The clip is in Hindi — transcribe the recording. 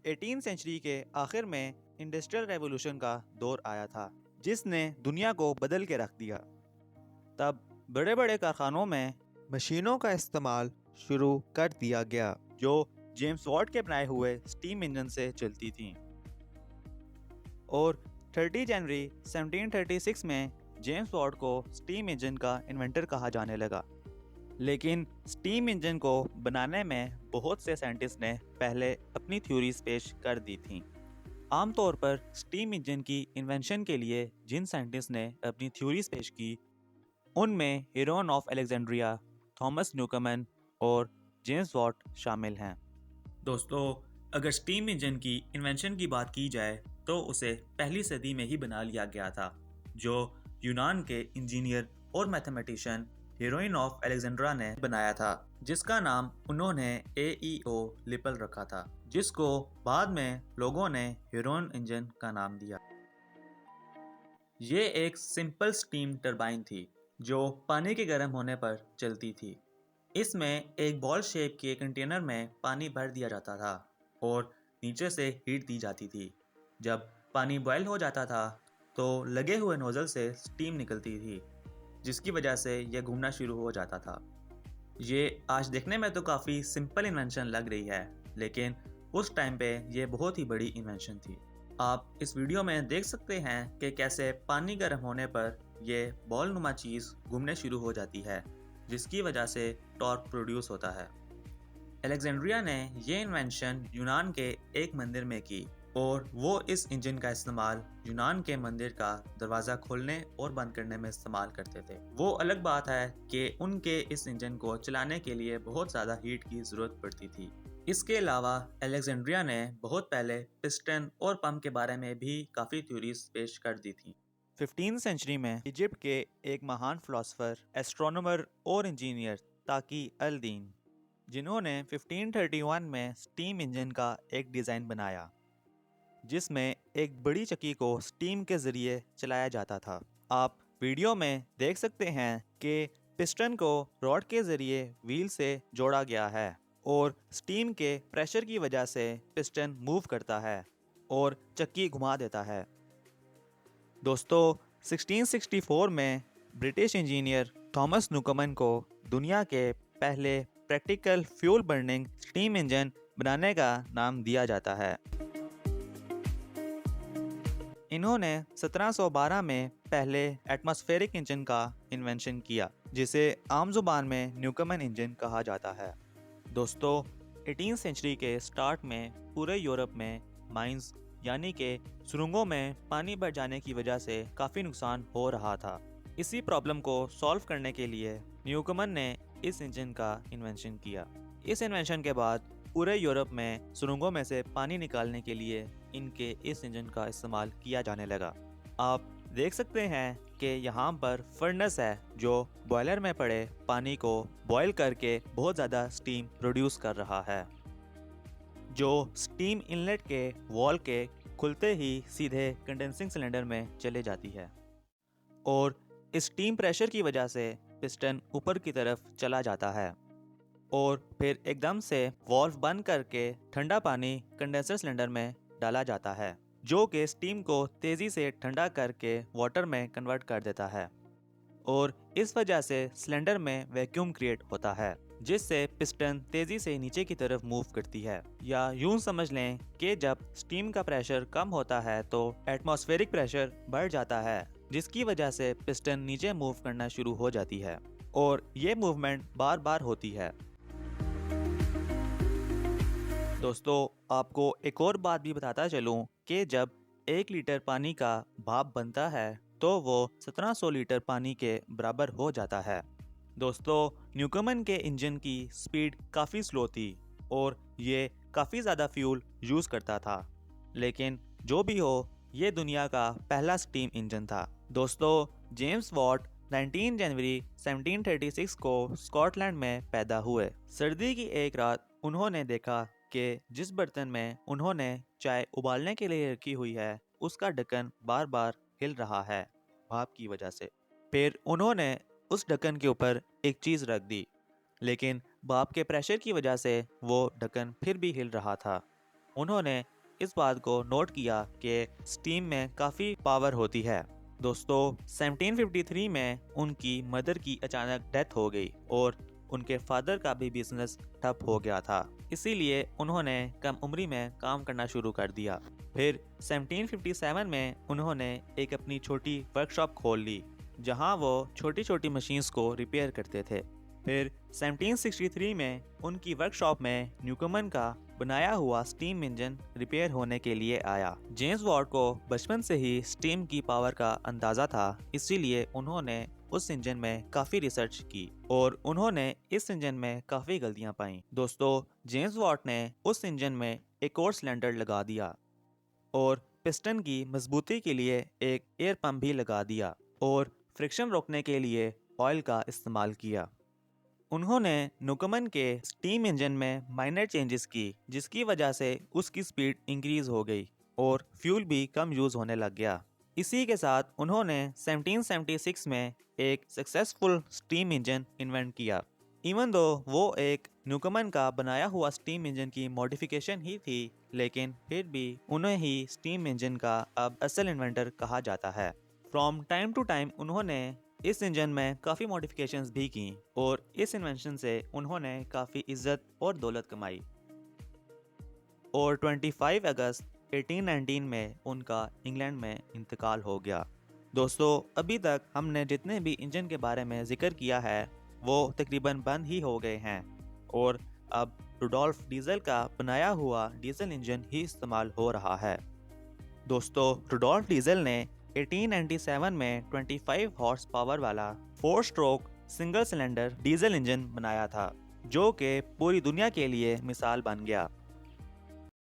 18 सेंचुरी के आखिर में इंडस्ट्रियल रेवोल्यूशन का दौर आया था, जिसने दुनिया को बदल के रख दिया। तब बड़े बड़े कारखानों में मशीनों का इस्तेमाल शुरू कर दिया गया, जो जेम्स वॉट के बनाए हुए स्टीम इंजन से चलती थीं। और 30 जनवरी 1736 में जेम्स वॉट को स्टीम इंजन का इन्वेंटर कहा जाने लगा। लेकिन स्टीम इंजन को बनाने में बहुत से साइंटिस्ट ने पहले अपनी थ्योरीज पेश कर दी थीं। आमतौर पर स्टीम इंजन की इन्वेंशन के लिए जिन साइंटिस्ट ने अपनी थ्योरीज पेश की, उनमें हेरोन ऑफ अलेक्जेंड्रिया, थॉमस न्यूकमन और जेम्स वॉट शामिल हैं। दोस्तों, अगर स्टीम इंजन की इन्वेंशन की बात की जाए तो उसे पहली सदी में ही बना लिया गया था, जो यूनान के इंजीनियर और मैथमेटिशियन हेरोइन ऑफ अलेक्जेंड्रा ने बनाया था, जिसका नाम उन्होंने AEO लिपल रखा था, जिसको बाद में लोगों ने हेरोन इंजन का नाम दिया। ये एक सिंपल स्टीम टरबाइन थी जो पानी के गर्म होने पर चलती थी। इसमें एक बॉल शेप के कंटेनर में पानी भर दिया जाता था और नीचे से हीट दी जाती थी। जब पानी बॉयल हो जाता था तो लगे हुए नोजल से स्टीम निकलती थी, जिसकी वजह से यह घूमना शुरू हो जाता था। ये आज देखने में तो काफ़ी सिंपल इन्वेंशन लग रही है, लेकिन उस टाइम पे ये बहुत ही बड़ी इन्वेंशन थी। आप इस वीडियो में देख सकते हैं कि कैसे पानी गर्म होने पर यह बॉल नुमा चीज़ घूमने शुरू हो जाती है, जिसकी वजह से टॉर्क प्रोड्यूस होता है। अलेक्जेंड्रिया ने यह इन्वेंशन यूनान के एक मंदिर में की और वो इस इंजन का इस्तेमाल यूनान के मंदिर का दरवाज़ा खोलने और बंद करने में इस्तेमाल करते थे। वो अलग बात है कि उनके इस इंजन को चलाने के लिए बहुत ज़्यादा हीट की ज़रूरत पड़ती थी। इसके अलावा अलेक्जेंड्रिया ने बहुत पहले पिस्टन और पंप के बारे में भी काफ़ी थ्योरीज पेश कर दी थी। 15वीं सेंचुरी में इजिप्ट के एक महान फिलोसोफर, एस्ट्रोनॉमर और इंजीनियर ताकी अल-दीन, जिन्होंने 1531 में स्टीम इंजन का एक डिज़ाइन बनाया, जिसमें एक बड़ी चक्की को स्टीम के ज़रिए चलाया जाता था। आप वीडियो में देख सकते हैं कि पिस्टन को रॉड के ज़रिए व्हील से जोड़ा गया है और स्टीम के प्रेशर की वजह से पिस्टन मूव करता है और चक्की घुमा देता है। दोस्तों, 1664 में ब्रिटिश इंजीनियर थॉमस न्यूकमन को दुनिया के पहले practical fuel burning steam engine बनाने का नाम दिया जाता है। इन्होंने 1712 में पहले एटमॉस्फेरिक इंजन का इन्वेंशन किया, जिसे आम जुबान में न्यूकमन इंजन कहा जाता है। दोस्तों, 18वीं सेंचुरी के स्टार्ट में पूरे यूरोप में माइंस यानी कि सुरंगों में पानी भर जाने की वजह से काफ़ी नुकसान हो रहा था। इसी प्रॉब्लम को सॉल्व करने के लिए न्यूकमन ने इस इंजन का इन्वेंशन किया। इस इन्वेंशन के बाद पूरे यूरोप में सुरंगों में से पानी निकालने के लिए इनके इस इंजन का इस्तेमाल किया जाने लगा। आप देख सकते हैं कि यहाँ पर फर्नेस है जो बॉयलर में पड़े पानी को बॉयल करके बहुत ज़्यादा स्टीम प्रोड्यूस कर रहा है, जो स्टीम इनलेट के वॉल के खुलते ही सीधे कंडेंसिंग सिलेंडर में चले जाती है और इस स्टीम प्रेशर की वजह से पिस्टन ऊपर की तरफ चला जाता है और फिर एकदम से वॉल्व बंद करके ठंडा पानी कंडेंसर सिलेंडर में डाला जाता है, जो कि स्टीम को तेज़ी से ठंडा करके वाटर में कन्वर्ट कर देता है और इस वजह से सिलेंडर में वैक्यूम क्रिएट होता है, जिससे पिस्टन तेज़ी से नीचे की तरफ मूव करती है। या यूं समझ लें कि जब स्टीम का प्रेशर कम होता है तो एटमॉस्फेरिक प्रेशर बढ़ जाता है, जिसकी वजह से पिस्टन नीचे मूव करना शुरू हो जाती है और ये मूवमेंट बार बार होती है। दोस्तों, आपको एक और बात भी बताता चलूं कि जब 1 लीटर पानी का भाप बनता है तो वो 1700 लीटर पानी के बराबर हो जाता है। दोस्तों, न्यूकमन के इंजन की स्पीड काफ़ी स्लो थी और ये काफ़ी ज़्यादा फ्यूल यूज़ करता था, लेकिन जो भी हो, ये दुनिया का पहला स्टीम इंजन था। दोस्तों, जेम्स वॉट 19 जनवरी 1736 को स्कॉटलैंड में पैदा हुए। सर्दी की एक रात उन्होंने देखा कि जिस बर्तन में उन्होंने चाय उबालने के लिए रखी हुई है, उसका ढक्कन बार बार हिल रहा है भाप की वजह से। फिर उन्होंने उस ढक्कन के ऊपर एक चीज़ रख दी, लेकिन भाप के प्रेशर की वजह से वो ढक्कन फिर भी हिल रहा था। उन्होंने इस बात को नोट किया कि स्टीम में काफ़ी पावर होती है। दोस्तों 1753 में उनकी मदर की अचानक डेथ हो गई और उनके फादर का भी बिजनेस ठप हो गया था, इसीलिए उन्होंने कम उम्री में काम करना शुरू कर दिया। फिर 1757 में उन्होंने एक अपनी छोटी वर्कशॉप खोल ली जहां वो छोटी छोटी मशीन्स को रिपेयर करते थे। फिर 1763 में उनकी वर्कशॉप में न्यूकमन का बनाया हुआ स्टीम इंजन रिपेयर होने के लिए आया। जेम्स वॉट को बचपन से ही स्टीम की पावर का अंदाजा था, इसीलिए उन्होंने उस इंजन में काफी रिसर्च की और उन्होंने इस इंजन में काफी गलतियां पाई। दोस्तों जेम्स वॉट ने उस इंजन में एक और सिलेंडर लगा दिया और पिस्टन की मजबूती के लिए एक एयर पंप भी लगा दिया और फ्रिक्शन रोकने के लिए ऑयल का इस्तेमाल किया। उन्होंने न्यूकमन के स्टीम इंजन में माइनर चेंजेस की, जिसकी वजह से उसकी स्पीड इंक्रीज हो गई और फ्यूल भी कम यूज होने लग गया। इसी के साथ उन्होंने 1776 में एक सक्सेसफुल स्टीम इंजन इन्वेंट किया। इवन दो वो एक न्यूकमन का बनाया हुआ स्टीम इंजन की मॉडिफिकेशन ही थी, लेकिन फिर भी उन्हें ही स्टीम इंजन का अब असल इन्वेंटर कहा जाता है। फ्रॉम टाइम टू टाइम उन्होंने इस इंजन में काफ़ी मॉडिफिकेशंस भी की और इस इन्वेंशन से उन्होंने काफ़ी इज्जत और दौलत कमाई। और 25 अगस्त 1819 में उनका इंग्लैंड में इंतकाल हो गया। दोस्तों अभी तक हमने जितने भी इंजन के बारे में जिक्र किया है वो तकरीबन बंद ही हो गए हैं और अब रुडोल्फ डीजल का बनाया हुआ डीजल इंजन ही इस्तेमाल हो रहा है। दोस्तों रुडोल्फ डीजल ने 1897 में 25 हॉर्स पावर वाला 4 stroke single cylinder diesel engine बनाया था, जो कि पूरी दुनिया के लिए मिसाल बन गया।